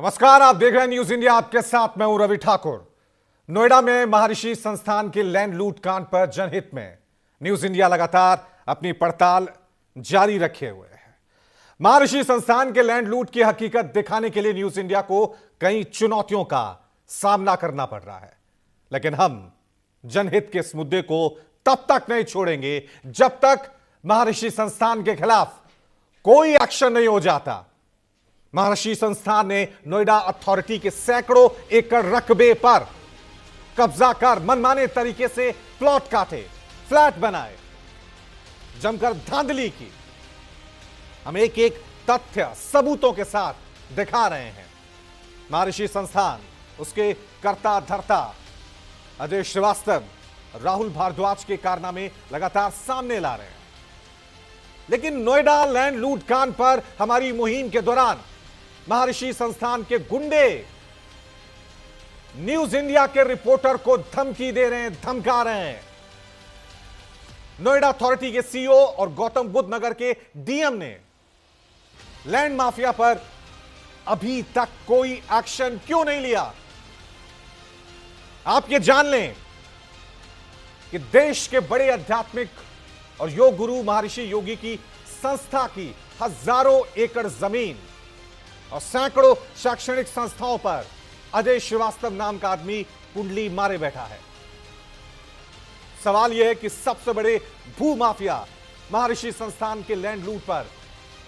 नमस्कार, आप देख रहे हैं न्यूज इंडिया। आपके साथ मैं हूं रवि ठाकुर। नोएडा में महर्षि संस्थान के लैंड लूट कांड पर जनहित में न्यूज इंडिया लगातार अपनी पड़ताल जारी रखे हुए है। महर्षि संस्थान के लैंड लूट की हकीकत दिखाने के लिए न्यूज इंडिया को कई चुनौतियों का सामना करना पड़ रहा है, लेकिन हम जनहित के इस मुद्दे को तब तक नहीं छोड़ेंगे जब तक महर्षि संस्थान के खिलाफ कोई एक्शन नहीं हो जाता। महर्षि संस्थान ने नोएडा अथॉरिटी के सैकड़ों एकड़ रकबे पर कब्जा कर मनमाने तरीके से प्लॉट काटे, फ्लैट बनाए, जमकर धांधली की। हम एक एक तथ्य सबूतों के साथ दिखा रहे हैं। महर्षि संस्थान, उसके कर्ता धर्ता अजय श्रीवास्तव, राहुल भारद्वाज के कारनामे लगातार सामने ला रहे हैं। लेकिन नोएडा लैंड लूट कांड पर हमारी मुहिम के दौरान महर्षि संस्थान के गुंडे न्यूज इंडिया के रिपोर्टर को धमकी दे रहे हैं, धमका रहे हैं। नोएडा अथॉरिटी के सीईओ और गौतम बुद्ध नगर के डीएम ने लैंड माफिया पर अभी तक कोई एक्शन क्यों नहीं लिया? आप ये जान लें कि देश के बड़े आध्यात्मिक और योग गुरु महर्षि योगी की संस्था की हजारों एकड़ जमीन और सैकड़ों शैक्षणिक संस्थाओं पर अजय श्रीवास्तव नाम का आदमी कुंडली मारे बैठा है। सवाल यह है कि सबसे बड़े भू माफिया महर्षि संस्थान के लैंड लूट पर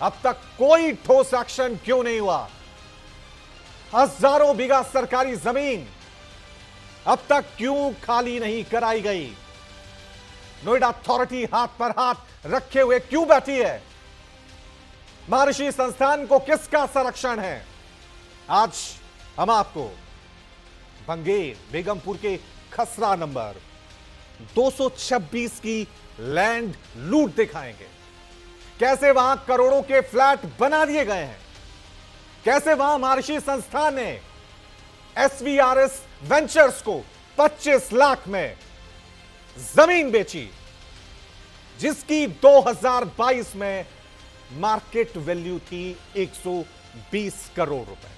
अब तक कोई ठोस एक्शन क्यों नहीं हुआ? हजारों बीघा सरकारी जमीन अब तक क्यों खाली नहीं कराई गई? नोएडा अथॉरिटी हाथ पर हाथ रखे हुए क्यों बैठी है? महर्षि संस्थान को किसका संरक्षण है? आज हम आपको बंगेर बेगमपुर के खसरा नंबर 226 की लैंड लूट दिखाएंगे। कैसे वहां करोड़ों के फ्लैट बना दिए गए हैं, कैसे वहां महर्षि संस्थान ने एसवीआरएस वेंचर्स को 25 लाख में जमीन बेची, जिसकी 2022 में मार्केट वैल्यू थी 120 करोड़ रुपए।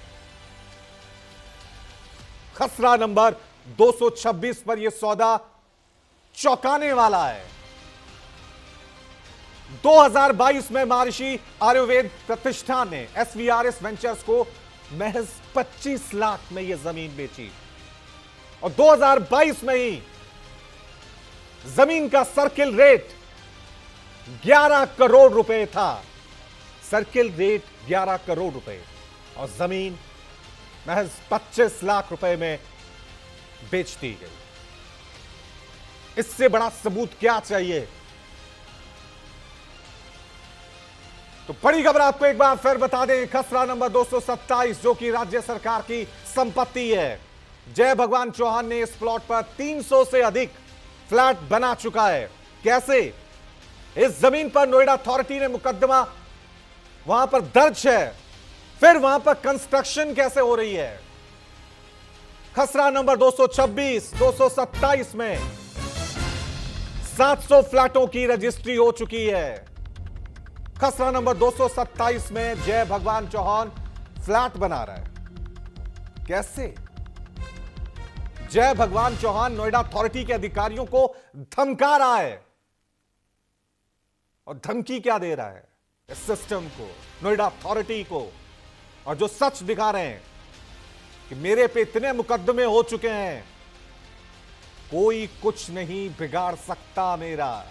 खसरा नंबर 226 पर यह सौदा चौंकाने वाला है। 2022 में महर्षि आयुर्वेद प्रतिष्ठान ने एसवीआरएस वेंचर्स को महज 25 लाख में यह जमीन बेची और 2022 में ही जमीन का सर्किल रेट 11 करोड़ रुपए था। सर्किल रेट 11 करोड़ रुपए और जमीन महज 25 लाख रुपए में बेच दी गई। इससे बड़ा सबूत क्या चाहिए? तो बड़ी खबर आपको एक बार फिर बता दें। खसरा नंबर 227 जो कि राज्य सरकार की संपत्ति है। जय भगवान चौहान ने इस प्लॉट पर 300 से अधिक फ्लैट बना चुका है। कैसे? इस जमीन पर नोएडा अथॉरिटी ने मुकदमा वहां पर दर्ज है, फिर वहां पर कंस्ट्रक्शन कैसे हो रही है? खसरा नंबर 226, 227 में 700 फ्लैटों की रजिस्ट्री हो चुकी है। खसरा नंबर 227 में जय भगवान चौहान फ्लैट बना रहा है। कैसे? जय भगवान चौहान नोएडा अथॉरिटी के अधिकारियों को धमका रहा है। और धमकी क्या दे रहा है? इस सिस्टम को, नोएडा अथॉरिटी को। और जो सच दिखा रहे हैं कि मेरे पे इतने मुकदमे हो चुके हैं, कोई कुछ नहीं बिगाड़ सकता मेरा।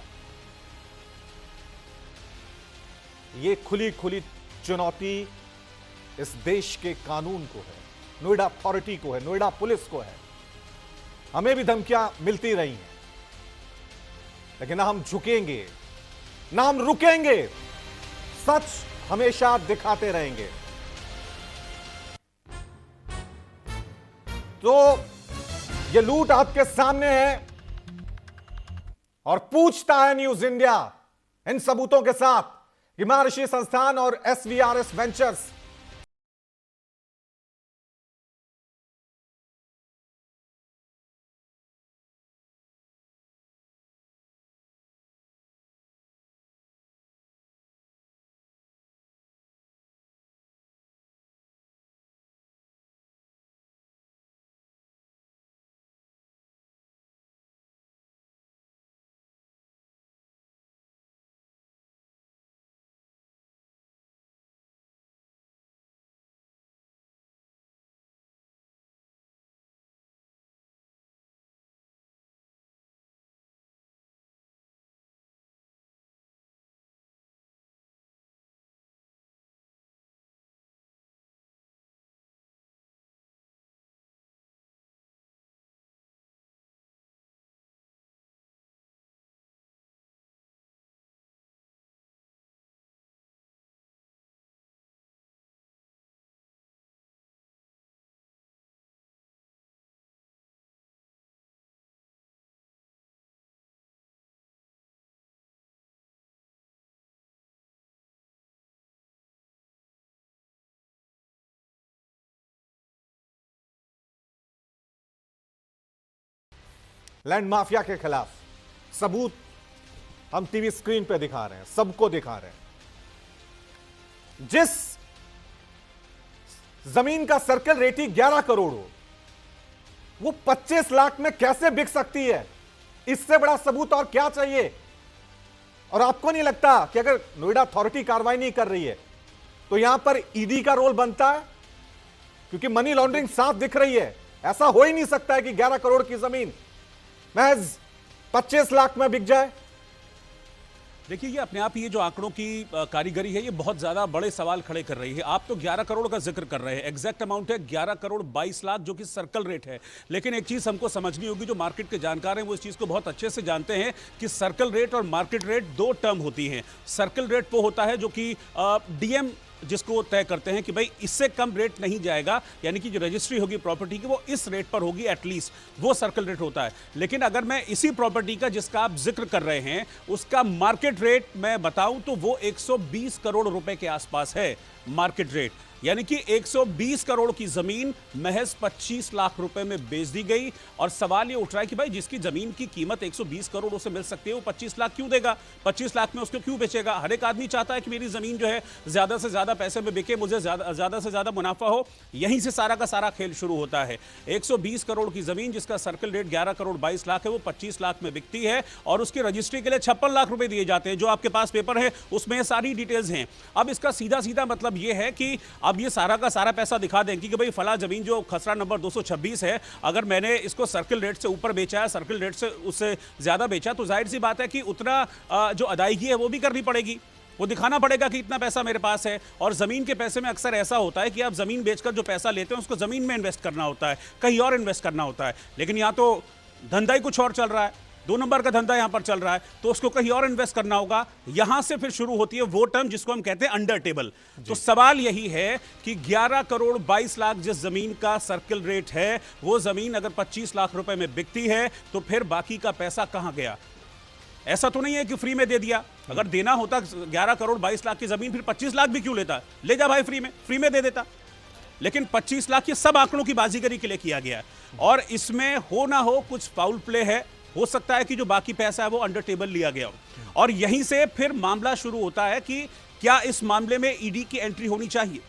ये खुली खुली चुनौती इस देश के कानून को है, नोएडा अथॉरिटी को है, नोएडा पुलिस को है। हमें भी धमकियां मिलती रही हैं, लेकिन ना हम झुकेंगे, ना हम रुकेंगे। सच हमेशा दिखाते रहेंगे। तो ये लूट आपके सामने है और पूछता है न्यूज इंडिया इन सबूतों के साथ कि महर्षि संस्थान और एसवीआरएस वेंचर्स लैंड माफिया के खिलाफ सबूत हम टीवी स्क्रीन पे दिखा रहे हैं, सबको दिखा रहे हैं। जिस जमीन का सर्कल रेटिंग 11 करोड़ हो, वो 25 लाख में कैसे बिक सकती है? इससे बड़ा सबूत और क्या चाहिए? और आपको नहीं लगता कि अगर नोएडा अथॉरिटी कार्रवाई नहीं कर रही है तो यहां पर ईडी का रोल बनता है? क्योंकि मनी लॉन्ड्रिंग साफ दिख रही है। ऐसा हो ही नहीं सकता है कि 11 करोड़ की जमीन महज 25 लाख में बिक जाए। देखिए, ये अपने आप ही ये जो आंकड़ों की कारीगरी है, ये बहुत ज्यादा बड़े सवाल खड़े कर रही है। आप तो 11 करोड़ का जिक्र कर रहे हैं, एग्जैक्ट अमाउंट है 11 करोड़ 22 लाख, जो कि सर्कल रेट है। लेकिन एक चीज हमको समझनी होगी, जो मार्केट के जानकार हैं वो इस चीज को बहुत अच्छे से जानते हैं कि सर्कल रेट और मार्केट रेट दो टर्म होती हैं। सर्कल रेट वो होता है जो कि डीएम जिसको तय करते हैं कि भाई इससे कम रेट नहीं जाएगा, यानी कि जो रजिस्ट्री होगी प्रॉपर्टी की वो इस रेट पर होगी एटलीस्ट, वो सर्कल रेट होता है। लेकिन अगर मैं इसी प्रॉपर्टी का जिसका आप जिक्र कर रहे हैं उसका मार्केट रेट मैं बताऊं तो वो 120 करोड़ रुपए के आसपास है मार्केट रेट। यानी कि 120 करोड़ की जमीन महज 25 लाख रुपए में बेच दी गई। और सवाल ये उठ रहा है कि भाई जिसकी जमीन की कीमत 120 करोड़ उसे मिल सकती है, वो 25 लाख क्यों देगा? 25 लाख में उसको क्यों बेचेगा? हर एक आदमी चाहता है कि मेरी जमीन जो है ज्यादा से ज्यादा पैसे में बिके, मुझे ज्यादा से ज्यादा मुनाफा हो। यहीं से सारा का सारा खेल शुरू होता है। 120 करोड़ की जमीन जिसका सर्कल रेट 11 करोड़ 22 लाख है, वो 25 लाख में बिकती है और उसकी रजिस्ट्री के लिए 56 लाख रुपए दिए जाते हैं। जो आपके पास पेपर है उसमें सारी डिटेल्स हैं। अब इसका सीधा सीधा मतलब यह है कि अब ये सारा का सारा पैसा दिखा देंगे कि भाई फला जमीन जो खसरा नंबर 226 है, अगर मैंने इसको सर्कल रेट से ऊपर बेचा है, सर्कल रेट से उससे ज्यादा बेचा, तो जाहिर सी बात है कि उतना जो अदायगी है वो भी करनी पड़ेगी। वो दिखाना पड़ेगा कि इतना पैसा मेरे पास है। और जमीन के पैसे में अक्सर ऐसा होता है कि आप जमीन बेचकर जो पैसा लेते हैं उसको जमीन में इन्वेस्ट करना होता है, कहीं और इन्वेस्ट करना होता है। लेकिन यहां तो धंधा ही कुछ और चल रहा है, 2 नंबर का धंधा यहां पर चल रहा है, तो उसको कहीं और इन्वेस्ट करना होगा। यहां से फिर शुरू होती है वो टर्म जिसको हम कहते हैं अंडर टेबल। तो सवाल यही है कि 11 करोड़ 22 लाख जिस जमीन का सर्कल रेट है, वो जमीन अगर 25 लाख रुपए में बिकती है तो फिर बाकी का पैसा कहां गया? ऐसा तो नहीं है कि फ्री में दे दिया। अगर देना होता 11 करोड़ 22 लाख की जमीन, फिर 25 लाख भी क्यों लेता? ले जा भाई, फ्री में दे देता। लेकिन 25 लाख ये सब आंकड़ों की बाजीगरी के लिए किया गया है। और इसमें हो ना हो कुछ फाउल प्ले है। हो सकता है कि जो बाकी पैसा है वो अंडर टेबल लिया गया हो। और यहीं से फिर मामला शुरू होता है कि क्या इस मामले में ईडी की एंट्री होनी चाहिए।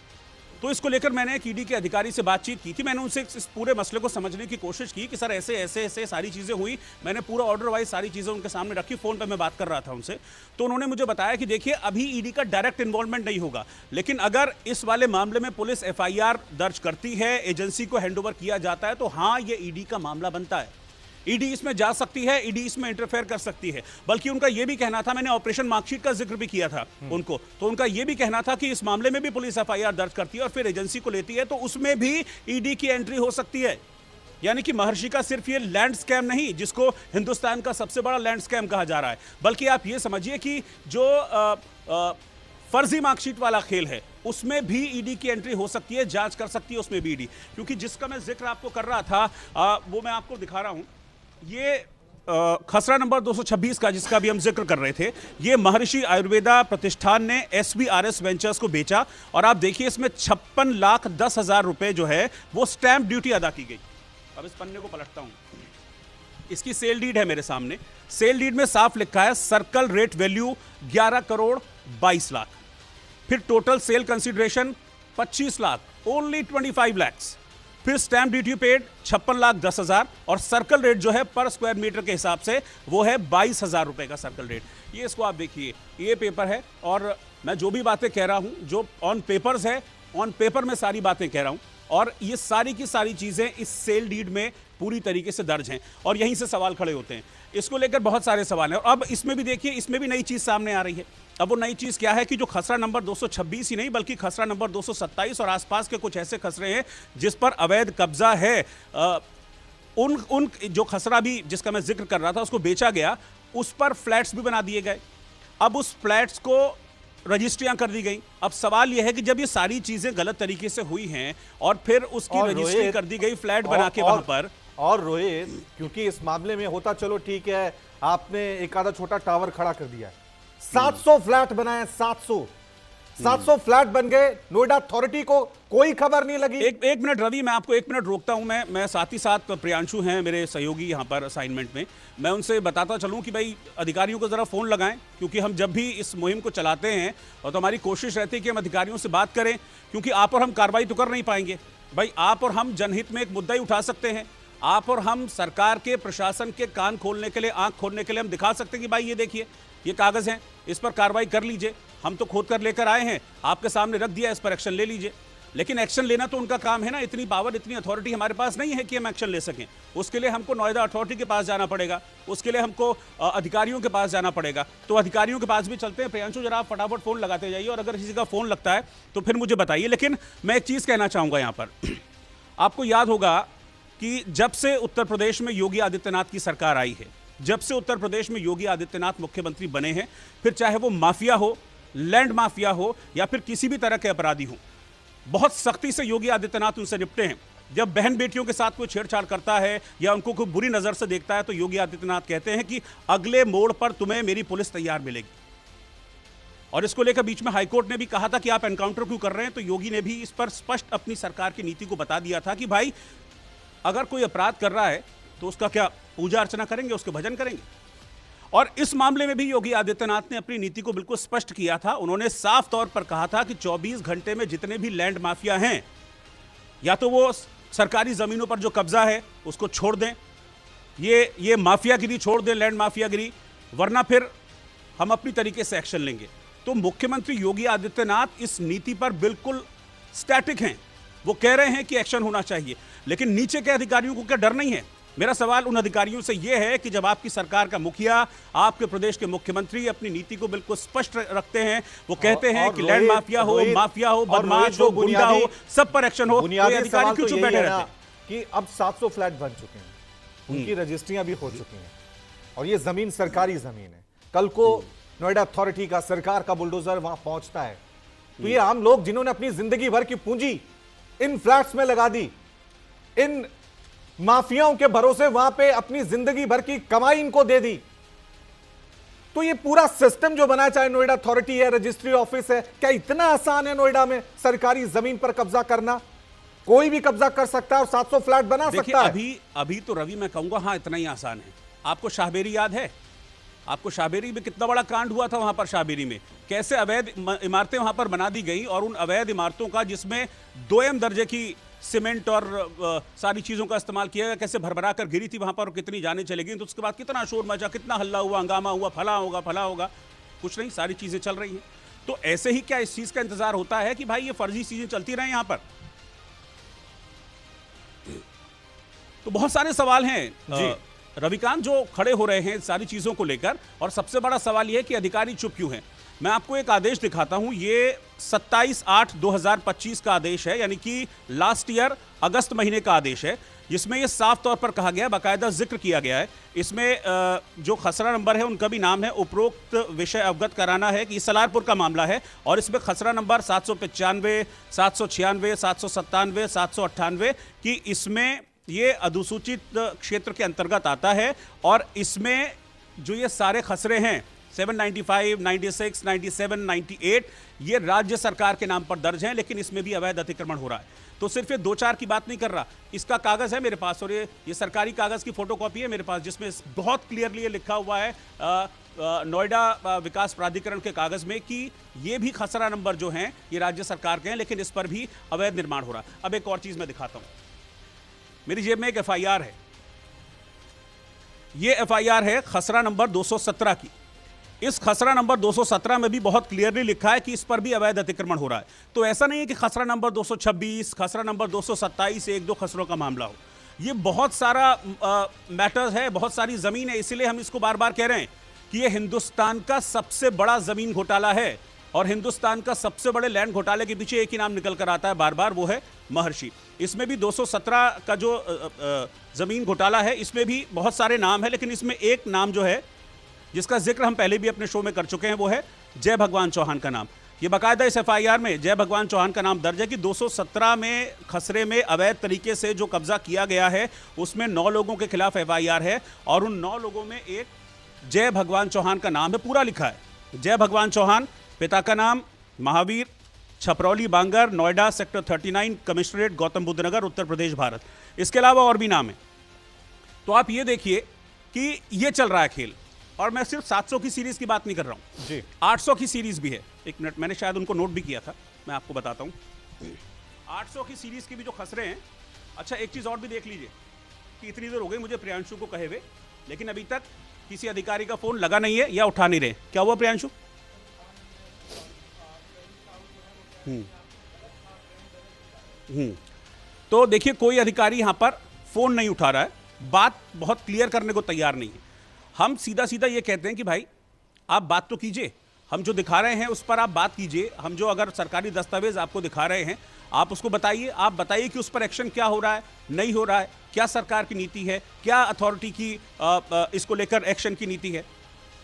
तो इसको लेकर मैंने एक ईडी के अधिकारी से बातचीत की थी। मैंने उनसे इस पूरे मसले को समझने की कोशिश की कि सर ऐसे ऐसे ऐसे सारी चीज़ें हुई। मैंने पूरा ऑर्डर वाइज सारी चीज़ें उनके सामने रखी। फ़ोन पे मैं बात कर रहा था उनसे, तो उन्होंने मुझे बताया कि देखिए अभी ईडी का डायरेक्ट इन्वॉल्वमेंट नहीं होगा, लेकिन अगर इस वाले मामले में पुलिस एफआईआर दर्ज करती है, एजेंसी को हैंडओवर किया जाता है, तो हाँ ये ईडी का मामला बनता है। ईडी इसमें जा सकती है, ईडी इसमें इंटरफेयर कर सकती है। बल्कि उनका यह भी कहना था, मैंने ऑपरेशन मार्कशीट का जिक्र भी किया था उनको, तो उनका यह भी कहना था कि इस मामले में भी पुलिस एफआईआर दर्ज करती है और फिर एजेंसी को लेती है, तो उसमें भी ईडी की एंट्री हो सकती है। यानी कि महर्षि का सिर्फ ये लैंड स्कैम नहीं, जिसको हिंदुस्तान का सबसे बड़ा लैंड स्कैम कहा जा रहा है, बल्कि आप ये समझिए कि जो फर्जी मार्कशीट वाला खेल है उसमें भी ईडी की एंट्री हो सकती है, जांच कर सकती है उसमें भी ईडी। क्योंकि जिसका मैं जिक्र आपको कर रहा था वो मैं आपको दिखा रहा हूं। ये खसरा नंबर 226 का जिसका भी हम जिक्र कर रहे थे, ये महर्षि आयुर्वेदा प्रतिष्ठान ने SBRS वेंचर्स को बेचा। और आप देखिए इसमें 56,10,000 रुपए जो है वो स्टैंप ड्यूटी अदा की गई। अब इस पन्ने को पलटता हूं, इसकी सेल डीड है मेरे सामने। सेल डीड में साफ लिखा है circle rate value 11 crore 22 lakh, फिर total sale consideration 25 lakh, only 25 lakhs, फिर स्टैंप ड्यूटी पेड 56,10,000 और सर्कल रेट जो है पर स्क्वायर मीटर के हिसाब से वो है 22,000 रुपए का सर्कल रेट। ये इसको आप देखिए, ये पेपर है और मैं जो भी बातें कह रहा हूं, जो ऑन पेपर्स है, ऑन पेपर में सारी बातें कह रहा हूं। और ये सारी की सारी चीजें इस सेल डीड में पूरी तरीके से दर्ज हैं और यहीं से सवाल खड़े होते हैं। इसको लेकर बहुत सारे सवाल हैं। और अब इसमें भी देखिए, इसमें भी नई चीज सामने आ रही है। अब वो नई चीज क्या है कि जो खसरा नंबर 226 ही नहीं बल्कि खसरा नंबर 227 और आसपास के कुछ ऐसे खसरे हैं जिस पर अवैध कब्जा है, उन जो खसरा भी जिसका मैं जिक्र कर रहा था उसको बेचा गया, उस पर फ्लैट्स भी बना दिए गए। अब उस फ्लैट्स को रजिस्ट्रियां कर दी गई। अब सवाल यह है कि जब ये सारी चीजें गलत तरीके से हुई हैं और फिर उसकी रजिस्ट्री कर दी गई फ्लैट बना के वहां पर। और रोहित, क्योंकि इस मामले में होता, चलो ठीक है, आपने एक आधा छोटा टावर खड़ा कर दिया है, 700 फ्लैट बनाए, 700 700 फ्लैट बन गए, नोएडा अथॉरिटी को कोई खबर नहीं लगी। एक मिनट रवि, मैं आपको एक मिनट रोकता हूं। मैं साथ ही साथ प्रियांशु हैं मेरे सहयोगी यहां पर असाइनमेंट में, मैं उनसे बताता चलूं कि भाई अधिकारियों को जरा फोन लगाएं, क्योंकि हम जब भी इस मुहिम को चलाते हैं और तो हमारी कोशिश रहती है कि हम अधिकारियों से बात करें, क्योंकि आप और हम कार्रवाई तो कर नहीं पाएंगे भाई। आप और हम जनहित में एक मुद्दा ही उठा सकते हैं, आप और हम सरकार के प्रशासन के कान खोलने के लिए, आंख खोलने के लिए हम दिखा सकते हैं कि भाई ये देखिए ये कागज हैं, इस पर कार्रवाई कर लीजिए, हम तो खोद कर लेकर आए हैं, आपके सामने रख दिया, इस पर एक्शन ले लीजिए। लेकिन एक्शन लेना तो उनका काम है ना, इतनी पावर, इतनी अथॉरिटी हमारे पास नहीं है कि हम एक्शन ले सकें। उसके लिए हमको नोएडा अथॉरिटी के पास जाना पड़ेगा, उसके लिए हमको अधिकारियों के पास जाना पड़ेगा। तो अधिकारियों के पास भी चलते हैं। प्रियांशु जरा आप फटाफट फोन लगाते जाइए, और अगर किसी का फोन लगता है तो फिर मुझे बताइए। लेकिन मैं एक चीज कहना चाहूंगा यहां पर, आपको याद होगा कि जब से उत्तर प्रदेश में योगी आदित्यनाथ की सरकार आई है, जब से उत्तर प्रदेश में योगी आदित्यनाथ मुख्यमंत्री बने हैं, फिर चाहे वो माफिया हो, लैंड माफिया हो, या फिर किसी भी तरह के अपराधी हो, बहुत सख्ती से योगी आदित्यनाथ उनसे निपटे हैं। जब बहन बेटियों के साथ कोई छेड़छाड़ करता है या उनको कोई बुरी नजर से देखता है, तो योगी आदित्यनाथ कहते हैं कि अगले मोड़ पर तुम्हें मेरी पुलिस तैयार मिलेगी। और इसको लेकर बीच में हाईकोर्ट ने भी कहा था कि आप एनकाउंटर क्यों कर रहे हैं, तो योगी ने भी इस पर स्पष्ट अपनी सरकार की नीति को बता दिया था कि भाई अगर कोई अपराध कर रहा है तो उसका क्या पूजा अर्चना करेंगे, उसके भजन करेंगे। और इस मामले में भी योगी आदित्यनाथ ने अपनी नीति को बिल्कुल स्पष्ट किया था। उन्होंने साफ तौर पर कहा था कि 24 घंटे में जितने भी लैंड माफिया हैं, या तो वो सरकारी जमीनों पर जो कब्जा है उसको छोड़ दें, ये माफियागिरी छोड़ दें, लैंड माफियागिरी, वरना फिर हम अपनी तरीके से एक्शन लेंगे। तो मुख्यमंत्री योगी आदित्यनाथ इस नीति पर बिल्कुल स्टैटिक हैं। वो कह रहे हैं कि एक्शन होना चाहिए, लेकिन नीचे के अधिकारियों को क्या डर नहीं है? मेरा सवाल उन अधिकारियों से यह है कि जब आपकी सरकार का मुखिया, आपके प्रदेश के मुख्यमंत्री अपनी नीति को बिल्कुल स्पष्ट रखते हैं, वो कहते हैं कि लैंड माफिया हो, बदमाश हो, गुंडा हो, सब पर एक्शन हो, तो अधिकारी क्यों चुप बैठे रहते हैं? कि अब 700 फ्लैट बन चुके हैं, उनकी रजिस्ट्रियां भी हो चुकी हैं, और ये जमीन सरकारी जमीन है। कल को नोएडा अथॉरिटी का, सरकार का बुलडोजर वहां पहुंचता है, तो ये आम लोग जिन्होंने अपनी जिंदगी भर की पूंजी इन फ्लैट्स में लगा दी, इन माफियाओं के भरोसे वहां पे अपनी जिंदगी भर की कमाई इनको दे दी, तो ये पूरा सिस्टम जो बना, चाहे नोएडा अथॉरिटी है, रजिस्ट्री ऑफिस है, क्या इतना आसान है नोएडा में सरकारी जमीन पर कब्जा करना? कोई भी कब्जा कर सकता है और 700 फ्लैट बना सकता है। अभी तो रवि मैं कहूंगा हाँ इतना ही आसान है। आपको शाहबेरी याद है? आपको शाहबेरी में कितना बड़ा कांड हुआ था? वहां पर शाहबेरी में कैसे अवैध इमारतें वहां पर बना दी गई, और उन अवैध इमारतों का, जिसमें 2M दर्जे की सीमेंट और सारी चीजों का इस्तेमाल किया गया, कैसे भरभरा कर गिरी थी वहां पर, और कितनी जाने चली गई। तो उसके बाद कितना शोर मचा, कितना हल्ला हुआ, हंगामा हुआ, फला होगा, कुछ नहीं, सारी चीजें चल रही हैं। तो ऐसे ही क्या इस चीज का इंतजार होता है कि भाई ये फर्जी चीजें चलती रहे यहां पर? तो बहुत सारे सवाल हैं रविकांत जो खड़े हो रहे हैं सारी चीजों को लेकर, और सबसे बड़ा सवाल यह है कि अधिकारी चुप क्यों हैं। मैं आपको एक आदेश दिखाता हूं, ये 27/8/2025 का आदेश है, यानी कि लास्ट ईयर अगस्त महीने का आदेश है, जिसमें यह साफ तौर पर कहा गया है, बाकायदा जिक्र किया गया है। इसमें जो खसरा नंबर है उनका भी नाम है, उपरोक्त विषय अवगत कराना है कि सलारपुर का मामला है, और इसमें खसरा नंबर 795, 796, 797, 798 की इसमें ये अधिसूचित क्षेत्र के अंतर्गत आता है। और इसमें जो ये सारे खसरे हैं 795, 96, 97, 98 ये राज्य सरकार के नाम पर दर्ज हैं, लेकिन इसमें भी अवैध अतिक्रमण हो रहा है। तो सिर्फ ये 2-4 की बात नहीं कर रहा, इसका कागज है मेरे पास, और ये सरकारी कागज की फोटोकॉपी है मेरे पास, जिसमें बहुत क्लियरली ये लिखा हुआ है नोएडा विकास प्राधिकरण के कागज में कि ये भी खसरा नंबर जो हैं ये राज्य सरकार के हैं, लेकिन इस पर भी अवैध निर्माण हो रहा है। अब एक और चीज मैं दिखाता हूं, मेरी जेब में एक FIR है, ये FIR है खसरा नंबर 217 की। इस खसरा नंबर 217 में भी बहुत क्लियरली लिखा है कि इस पर भी अवैध अतिक्रमण हो रहा है। तो ऐसा नहीं है कि खसरा नंबर 226, खसरा नंबर 227 एक दो खसरों का मामला हो, ये बहुत सारा मैटर्स है, बहुत सारी जमीन है। इसीलिए हम इसको बार बार कह रहे हैं कि ये हिंदुस्तान का सबसे बड़ा जमीन घोटाला है, और हिंदुस्तान का सबसे बड़े लैंड घोटाले के पीछे एक ही नाम निकल कर आता है बार बार, वो है महर्षि। इसमें भी 217 का जो जमीन घोटाला है, इसमें भी बहुत सारे नाम है, लेकिन इसमें एक नाम जो है जिसका जिक्र हम पहले भी अपने शो में कर चुके हैं, वो है जय भगवान चौहान का नाम। ये बाकायदा इस FIR में जय भगवान चौहान का नाम दर्ज है कि 217 में खसरे में अवैध तरीके से जो कब्जा किया गया है उसमें 9 लोगों के खिलाफ FIR है, और उन 9 लोगों में एक जय भगवान चौहान का नाम है, पूरा लिखा है जय भगवान चौहान, पिता का नाम महावीर, छपरौली, बांगर, नोएडा, सेक्टर 39, कमिश्नरेट, गौतम बुद्ध नगर, उत्तर प्रदेश, भारत। इसके अलावा और भी नाम है। तो आप ये देखिए कि ये चल रहा है खेल। और मैं सिर्फ 700 की सीरीज की बात नहीं कर रहा हूं जी, 800 की सीरीज भी है। एक मिनट, मैंने शायद उनको नोट भी किया था, मैं आपको बताता हूं। 800 की सीरीज की भी जो खसरे हैं। अच्छा, एक चीज और भी देख लीजिए कि इतनी देर हो गई मुझे प्रियांशु को कहे हुए, लेकिन अभी तक किसी अधिकारी का फोन लगा नहीं है या उठा नहीं रहे। क्या हुआ प्रियांशु? तो देखिए, कोई अधिकारी यहां पर फोन नहीं उठा रहा है, बात बहुत क्लियर करने को तैयार नहीं है। हम सीधा सीधा ये कहते हैं कि भाई आप बात तो कीजिए, हम जो दिखा रहे हैं उस पर आप बात कीजिए। हम जो अगर सरकारी दस्तावेज आपको दिखा रहे हैं आप उसको बताइए, आप बताइए कि उस पर एक्शन क्या हो रहा है, नहीं हो रहा है, क्या सरकार की नीति है, क्या अथॉरिटी की इसको लेकर एक्शन की नीति है।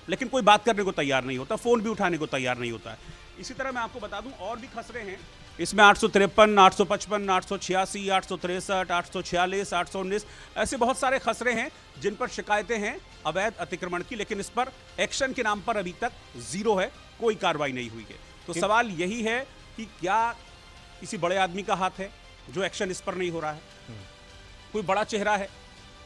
लेकिन कोई बात करने को तैयार नहीं होता, फोन भी उठाने को तैयार नहीं होता है। इसी तरह मैं आपको बता दूं और भी खसरे हैं इसमें। 853, 855, 886, 863, 846, 819, ऐसे बहुत सारे खसरे हैं जिन पर शिकायतें हैं अवैध अतिक्रमण की, लेकिन इस पर एक्शन के नाम पर अभी तक जीरो है, कोई कार्रवाई नहीं हुई है। तो सवाल यही है कि क्या किसी बड़े आदमी का हाथ है जो एक्शन इस पर नहीं हो रहा है? कोई बड़ा चेहरा है,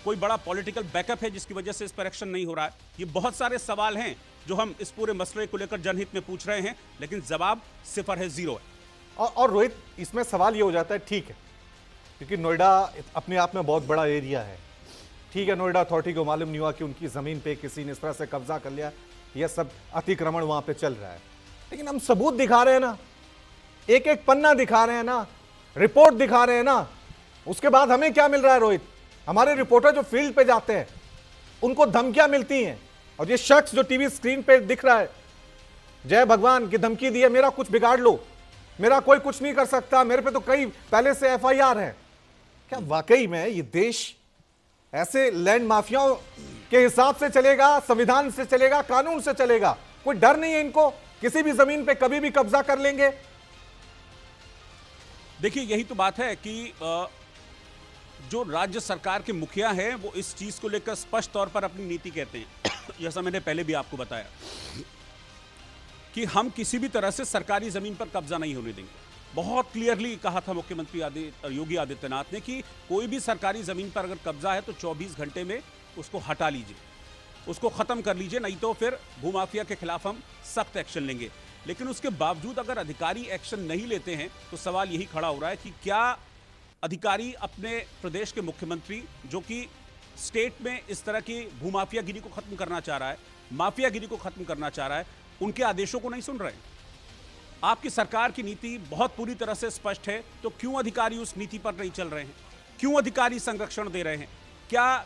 कोई बड़ा पॉलिटिकल बैकअप है जिसकी वजह से इस पर एक्शन नहीं हो रहा है? ये बहुत सारे सवाल हैं जो हम इस पूरे मसले को लेकर जनहित में पूछ रहे हैं, लेकिन जवाब सिफर है, जीरो है। और रोहित, इसमें सवाल ये हो जाता है, ठीक है, क्योंकि नोएडा अपने आप में बहुत बड़ा एरिया है। ठीक है, नोएडा अथॉरिटी को मालूम नहीं हुआ कि उनकी जमीन पे किसी ने इस तरह से कब्जा कर लिया, यह सब अतिक्रमण वहां पे चल रहा है। लेकिन हम सबूत दिखा रहे हैं ना, एक एक पन्ना दिखा रहे हैं ना, रिपोर्ट दिखा रहे हैं ना। उसके बाद हमें क्या मिल रहा है रोहित? हमारे रिपोर्टर जो फील्ड पे जाते हैं उनको धमकियां मिलती हैं, और ये शख्स जो टीवी स्क्रीन पे दिख रहा है, जय भगवान की धमकी दी है, मेरा कुछ बिगाड़ लो, मेरा कोई कुछ नहीं कर सकता, मेरे पे तो कई पहले से एफआईआर है। क्या वाकई में ये देश ऐसे लैंड माफियाओं के हिसाब से चलेगा, संविधान से चलेगा, कानून से चलेगा? कोई डर नहीं है इनको? किसी भी जमीन पे कभी भी कब्जा कर लेंगे? देखिए, यही तो बात है कि जो राज्य सरकार के मुखिया हैं वो इस चीज को लेकर स्पष्ट तौर पर अपनी नीति कहते हैं। जैसा मैंने पहले भी आपको बताया कि हम किसी भी तरह से सरकारी जमीन पर कब्जा नहीं होने देंगे। बहुत क्लियरली कहा था मुख्यमंत्री योगी आदित्यनाथ ने कि कोई भी सरकारी जमीन पर अगर कब्जा है तो 24 घंटे में उसको हटा लीजिए, उसको खत्म कर लीजिए, नहीं तो फिर भूमाफिया के खिलाफ हम सख्त एक्शन लेंगे। लेकिन उसके बावजूद अगर अधिकारी एक्शन नहीं लेते हैं तो सवाल यही खड़ा हो रहा है कि क्या अधिकारी अपने प्रदेश के मुख्यमंत्री, जो कि स्टेट में इस तरह की भूमाफियागिरी को खत्म करना चाह रहा है, माफियागिरी को खत्म करना चाह रहा है, उनके आदेशों को नहीं सुन रहे हैं? आपकी सरकार की नीति बहुत पूरी तरह से स्पष्ट है, तो क्यों अधिकारी उस नीति पर नहीं चल रहे हैं? क्यों अधिकारी संरक्षण दे रहे हैं? क्या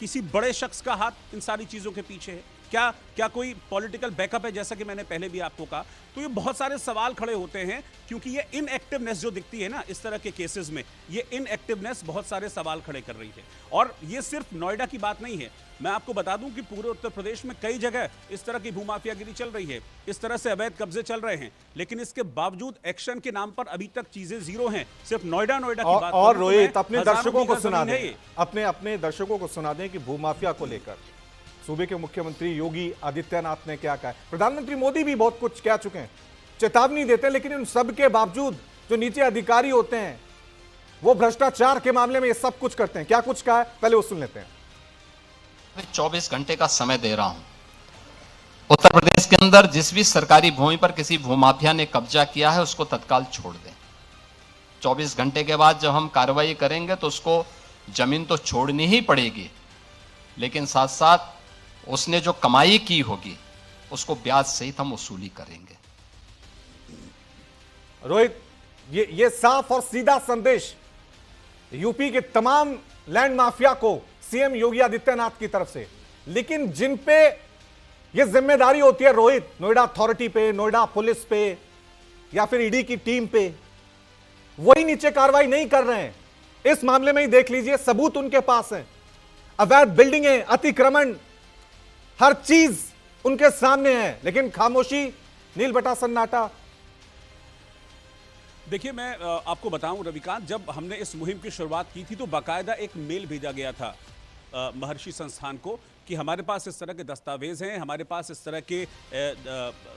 किसी बड़े शख्स का हाथ इन सारी चीजों के पीछे है? क्या कोई पॉलिटिकल बैकअप है, जैसा कि मैंने पहले भी आपको कहा? तो ये बहुत सारे सवाल खड़े होते हैं, क्योंकि ये इनएक्टिवनेस जो दिखती है ना इस तरह के केसेस में, ये इनएक्टिवनेस बहुत सारे सवाल खड़े कर रही है। और ये सिर्फ नोएडा की बात नहीं है, मैं आपको बता दूं कि पूरे उत्तर प्रदेश में कई जगह इस तरह की भूमाफियागिरी चल रही है, इस तरह से अवैध कब्जे चल रहे हैं, लेकिन इसके बावजूद एक्शन के नाम पर अभी तक चीजें जीरो हैं। सिर्फ नोएडा की बात और रोहित, अपने दर्शकों को सुना दें, अपने दर्शकों को सुना दें कि भूमाफिया को लेकर सूबे के मुख्यमंत्री योगी आदित्यनाथ ने क्या कहा है। प्रधानमंत्री मोदी भी बहुत कुछ कह चुके हैं, चेतावनी देते हैं, लेकिन इन सब के बावजूद जो नीचे अधिकारी होते हैं वो भ्रष्टाचार के मामले में ये सब कुछ करते हैं। क्या कुछ कहा है, पहले वो सुन लेते हैं। मैं 24 घंटे का समय दे रहा हूं। उत्तर प्रदेश के अंदर जिस भी सरकारी भूमि पर किसी भूमाफिया ने कब्जा किया है उसको तत्काल छोड़ दें। 24 घंटे के बाद जब हम कार्रवाई करेंगे तो उसको जमीन तो छोड़नी ही पड़ेगी, लेकिन साथ साथ उसने जो कमाई की होगी उसको ब्याज सहित हम वसूली करेंगे। रोहित, ये साफ और सीधा संदेश यूपी के तमाम लैंड माफिया को सीएम योगी आदित्यनाथ की तरफ से। लेकिन जिन पे ये जिम्मेदारी होती है रोहित, नोएडा अथॉरिटी पे, नोएडा पुलिस पे या फिर ईडी की टीम पे, वही नीचे कार्रवाई नहीं कर रहे हैं। इस मामले में ही देख लीजिए, सबूत उनके पास है, अवैध बिल्डिंगें, अतिक्रमण, हर चीज उनके सामने है, लेकिन खामोशी, नील बटा सन्नाटा। देखिए, मैं आपको बताऊं रविकांत, जब हमने इस मुहिम की शुरुआत की थी तो बाकायदा एक मेल भेजा गया था महर्षि संस्थान को कि हमारे पास इस तरह के दस्तावेज हैं, हमारे पास इस तरह के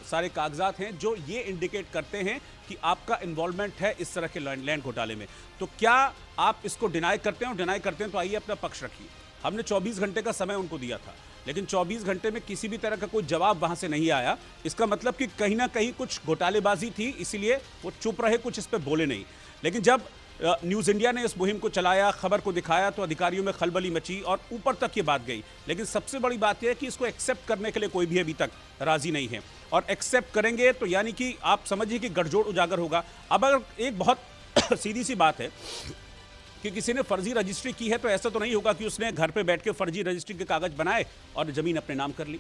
सारे कागजात हैं जो ये इंडिकेट करते हैं कि आपका इन्वॉल्वमेंट है इस तरह के लैंड घोटाले में। तो क्या आप इसको डिनाई करते हैं, और डिनाई करते हैं तो आइए अपना पक्ष रखिए। हमने 24 घंटे का समय उनको दिया था, लेकिन 24 घंटे में किसी भी तरह का कोई जवाब वहां से नहीं आया। इसका मतलब कि कहीं ना कहीं कुछ घोटालेबाजी थी, इसीलिए वो चुप रहे, कुछ इस पर बोले नहीं। लेकिन जब न्यूज़ इंडिया ने इस मुहिम को चलाया, खबर को दिखाया, तो अधिकारियों में खलबली मची और ऊपर तक ये बात गई। लेकिन सबसे बड़ी बात यह है कि इसको एक्सेप्ट करने के लिए कोई भी अभी तक राजी नहीं है, और एक्सेप्ट करेंगे तो यानी कि आप समझिए कि गठजोड़ उजागर होगा। अब अगर एक बहुत सीधी सी बात है कि किसी ने फर्जी रजिस्ट्री की है, तो ऐसा तो नहीं होगा कि उसने घर पे बैठ के फर्जी रजिस्ट्री के कागज बनाए और जमीन अपने नाम कर ली।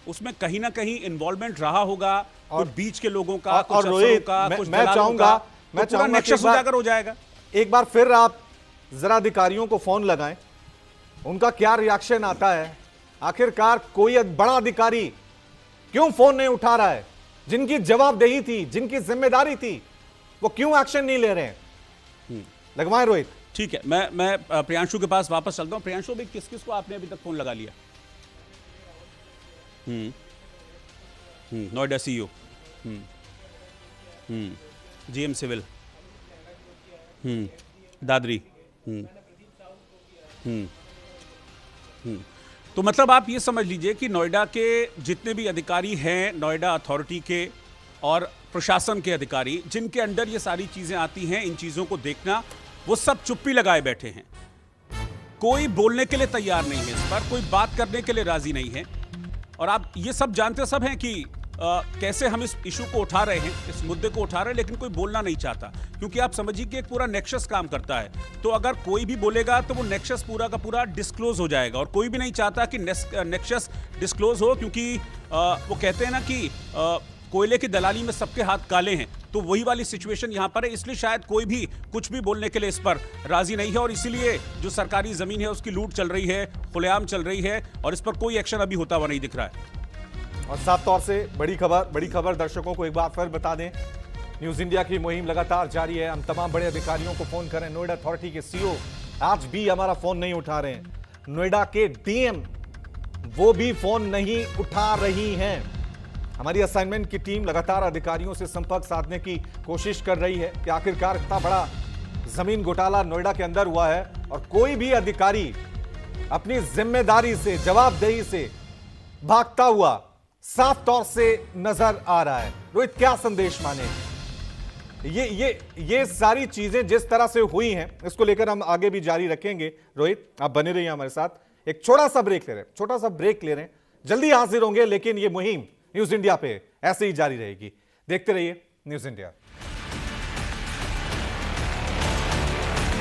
उसमें कहीं ना कहीं इन्वॉल्वमेंट रहा होगा, और बीच के लोगों का, कुछ अफसरों का, कुछ दलालों का, तो पूरा नेक्सस उजागर हो जाएगा। एक बार फिर आप जरा अधिकारियों को फोन लगाएं, उनका क्या रिएक्शन आता है। आखिरकार कोई बड़ा अधिकारी क्यों फोन नहीं उठा रहा है? जिनकी जवाबदेही थी, जिनकी जिम्मेदारी थी, वो क्यों एक्शन नहीं ले रहे हैं? लगवाएं रोहित। ठीक है, मैं प्रियांशु के पास वापस चलता हूं। प्रियांशु भाई, किस किस को आपने अभी तक फोन लगा लिया? Noida CEO, GM civil, Dadri, तो मतलब आप ये समझ लीजिए कि नोएडा के जितने भी अधिकारी हैं, नोएडा अथॉरिटी के और प्रशासन के अधिकारी, जिनके अंडर ये सारी चीजें आती हैं, इन चीजों को देखना, वो सब चुप्पी लगाए बैठे हैं। कोई बोलने के लिए तैयार नहीं है, इस पर कोई बात करने के लिए राजी नहीं है। और आप ये सब जानते सब हैं कि कैसे हम इस इशू को उठा रहे हैं, इस मुद्दे को उठा रहे हैं, लेकिन कोई बोलना नहीं चाहता, क्योंकि आप समझिए कि एक पूरा नेक्सस काम करता है। तो अगर कोई भी बोलेगा तो वो नेक्सस पूरा का पूरा डिस्क्लोज हो जाएगा, और कोई भी नहीं चाहता कि नेक्सस डिस्क्लोज हो, क्योंकि वो कहते हैं ना कि कोयले की दलाली में सबके हाथ काले हैं। तो वही वाली सिचुएशन यहां पर है, इसलिए शायद कोई भी कुछ भी बोलने के लिए इस पर राजी नहीं है, और इसीलिए जो सरकारी जमीन है उसकी लूट चल रही है, खुलेआम चल रही है, और इस पर कोई एक्शन अभी होता हुआ नहीं दिख रहा है। और साफ तौर से बड़ी खबर दर्शकों को एक बार फिर बता दें, न्यूज इंडिया की मुहिम लगातार जारी है। हम तमाम बड़े अधिकारियों को फोन करें, नोएडा अथॉरिटी के सीईओ आज भी हमारा फोन नहीं उठा रहे हैं, नोएडा के डीएम वो भी फोन नहीं उठा रही हैं। हमारी असाइनमेंट की टीम लगातार अधिकारियों से संपर्क साधने की कोशिश कर रही है कि आखिरकार इतना बड़ा जमीन घोटाला नोएडा के अंदर हुआ है, और कोई भी अधिकारी अपनी जिम्मेदारी से, जवाबदेही से भागता हुआ साफ तौर से नजर आ रहा है। रोहित, क्या संदेश माने? ये सारी चीजें जिस तरह से हुई हैं, इसको लेकर हम आगे भी जारी रखेंगे। रोहित, आप बने रहिए हमारे साथ। एक छोटा सा ब्रेक ले रहे हैं, जल्दी हाजिर होंगे, लेकिन ये मुहिम न्यूज इंडिया पे ऐसे ही जारी रहेगी। देखते रहिए न्यूज इंडिया।